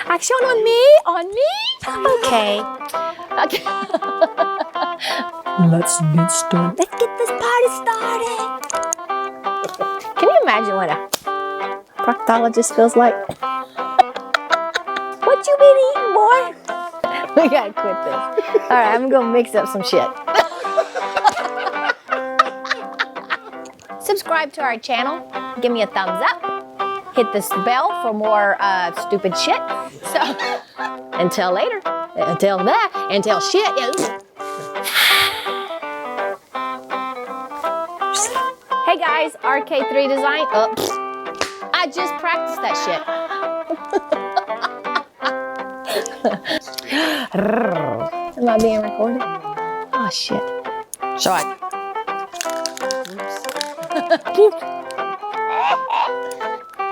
Action on me? On me? Okay. Okay. Let's get started. Let's get this party started. Can you imagine what a proctologist feels like? What you been eating, boy? We gotta quit this. All right, I'm gonna mix up some shit. Subscribe to our channel. Give me a thumbs up. Hit this bell for more stupid shit. So, until later. Until shit. Hey guys, RK3 Design. I just practiced that shit. Am I being recorded? Oh shit. Sorry.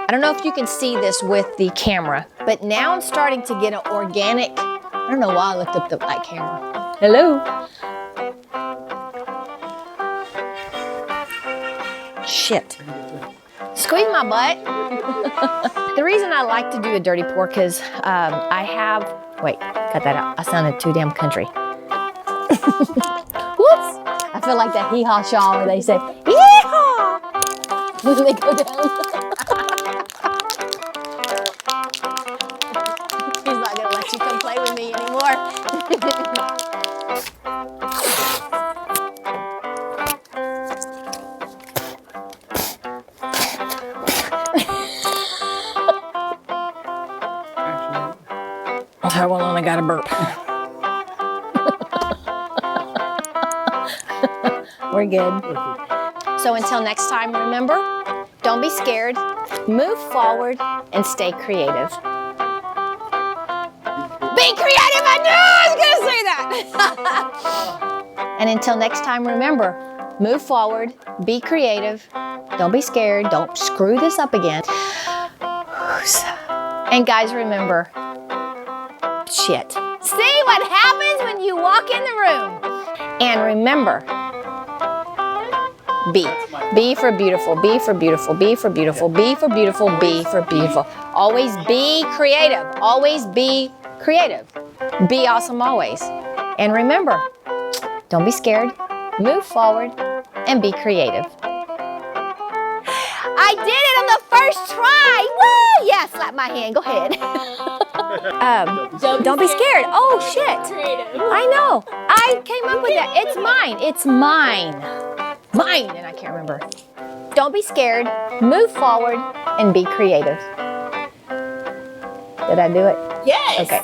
I don't know if you can see this with the camera, but now I'm starting to get an organic. I don't know why I looked up the light camera. Hello. Shit. Squeeze my butt. The reason I like to do a dirty pour is I have, wait, cut that out. I sounded too damn country. Whoops. I feel like that hee-haw shaw where they say, yee-haw, when they go down. He's not gonna let you come play with me anymore. Hold on, I got a burp. We're good. So until next time, remember, don't be scared, move forward, and stay creative. Be creative, I knew I was gonna say that! And until next time, remember, move forward, be creative, don't be scared, don't screw this up again. And guys, remember, shit. See what happens when you walk in the room. And remember, be. Be for beautiful, be for beautiful, be for beautiful, be for beautiful, be for beautiful. Always be creative. Always be creative. Be awesome always. And remember, don't be scared, move forward, and be creative. I did it on the first try! Woo! Yeah, slap my hand, go ahead. Don't be scared. Oh, shit. I know. I came up with that. It's mine. It's mine. Mine, and I can't remember. Don't be scared, move forward, and be creative. Did I do it? Yes. Okay.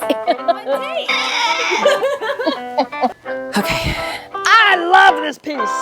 Okay. I love this piece.